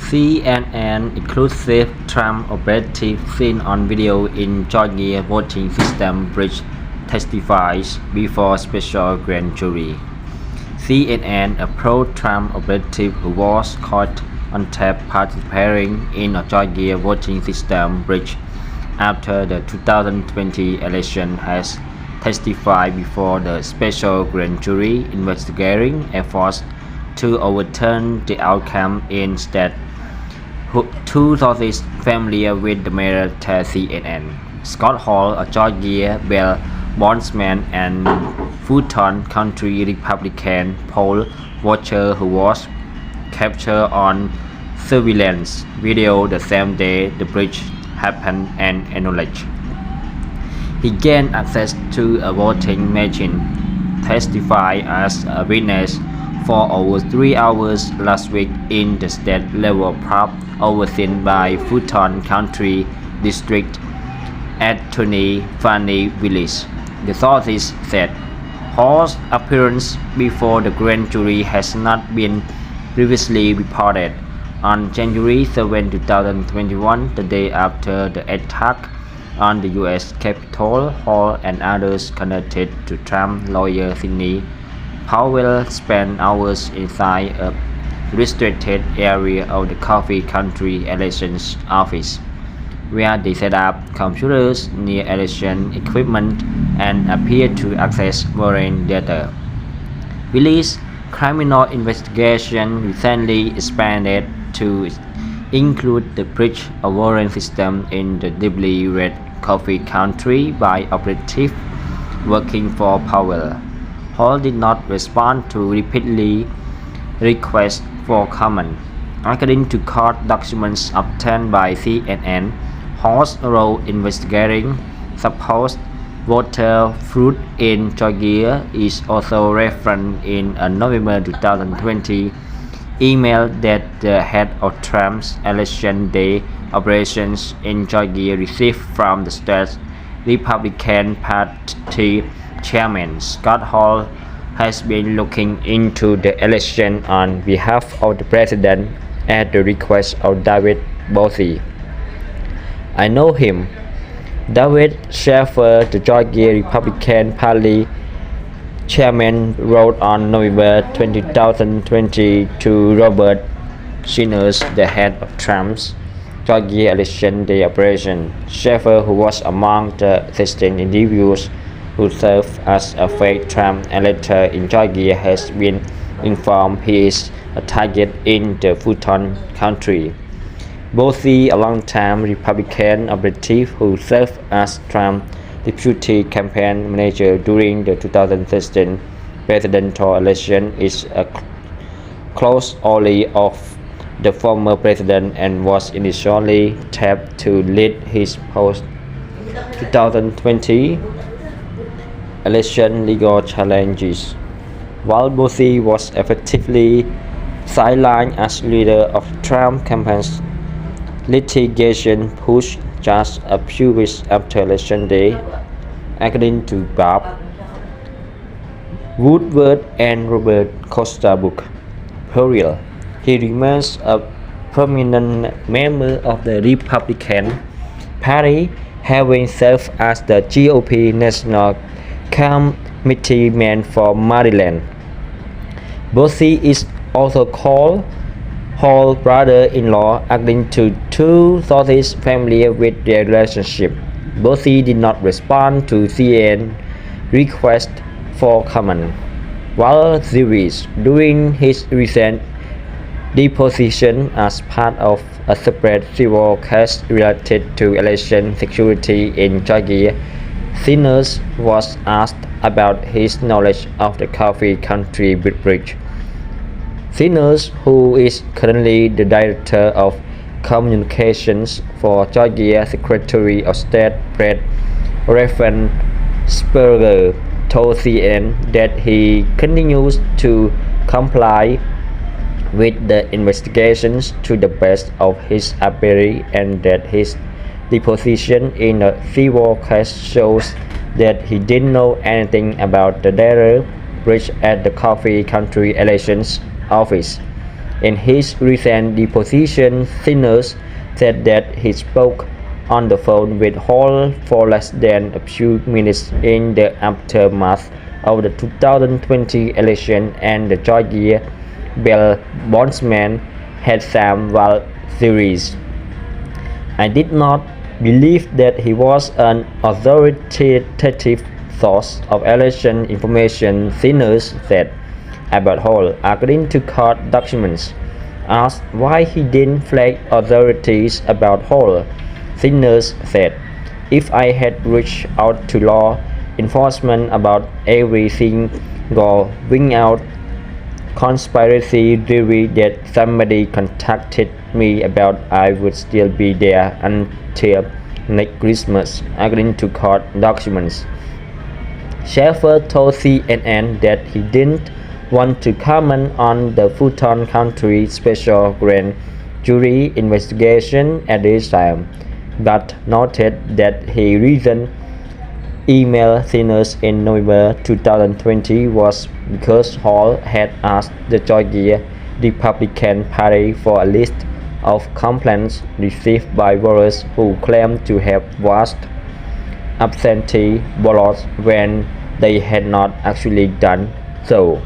CNN exclusive Trump operative seen on video in Georgia voting system breach testifies before special grand jury. CNN, a pro-Trump operative who was caught on tape participating in a Georgia voting system breach after the 2020 election, has testified before the special grand jury investigating efforts to overturn the outcome in state. Two sources familiar with the matter tell CNN. Scott Hall, a Georgia Bell bondsman and Fulton County Republican poll watcher who was captured on surveillance video the same day the breach happened, and acknowledged he gained access to a voting machine, testified as a witness for over 3 hours last week in the state-level probe overseen by Fulton County District Attorney Fani Willis. The sources said Hall's appearance before the grand jury has not been previously reported. On January 7, 2021, the day after the attack on the U.S. Capitol, Hall and others connected to Trump lawyer Sidney Powell spent hours inside a restricted area of the Coffee County Elections Office, where they set up computers near election equipment and appeared to access voting data. Willis' criminal investigation recently expanded to include the breach of voting system in the deeply red Coffee County by operatives working for Powell. Hall did not respond to repeatedly requests for comment. According to court documents obtained by CNN, Hall's role investigating supposed voter fraud in Georgia is also referenced in a November 2020 email that the head of Trump's election day operations in Georgia received from the state's Republican Party chairman. Scott Hall has been looking into the election on behalf of the president at the request of David Bossie. I know him. David Shafer, the Georgia Republican Party chairman, wrote on November 20, 2020 to Robert Shinners, the head of Trump's Georgia election day operation. Shafer, who was among the 16 individuals who served as a fake Trump elector in Georgia, has been informed he is a target in the Fulton County. Bossie, a long-time Republican operative who served as Trump's deputy campaign manager during the 2016 presidential election, is a close ally of the former president and was initially tapped to lead his post-2020 election legal challenges. While Bossie was effectively sidelined as leader of Trump campaign's litigation push just a few weeks after election day, according to Bob Woodward and Robert Costa book, Peril, he remains a prominent member of the Republican Party, having served as the GOP National Committeeman for Maryland. Bossie is also called Hall's brother-in-law, according to two sources familiar with their relationship. Bossie did not respond to CNN's request for comment. While serious during his recent deposition as part of a separate civil case related to election security in Georgia, Shinners was asked about his knowledge of the Coffee County breach. Shinners, who is currently the Director of Communications for Georgia Secretary of State Brett Raffensperger, told CNN that he continues to comply with the investigations to the best of his ability, and that his deposition in a civil case shows that he didn't know anything about the data breach at the Coffee County Elections Office. In his recent deposition, Thinners said that he spoke on the phone with Hall for less than a few minutes in the aftermath of the 2020 election, and the Georgia bail bondsman had some wild theories. I did not believe that he was an authoritative source of election information, Thinners said about Hall, according to court documents. Asked why he didn't flag authorities about Hall, Thinners said, "If I had reached out to law enforcement about everything going out conspiracy theory that somebody contacted me about, I would still be there until next Christmas," according to court documents. Schaeffer told CNN that he didn't want to comment on the Fulton County Special Grand Jury investigation at this time, but noted that his recent email Thinners in November 2020 was because Hall had asked the Georgia Republican Party for a list of complaints received by voters who claimed to have vast absentee ballots when they had not actually done so.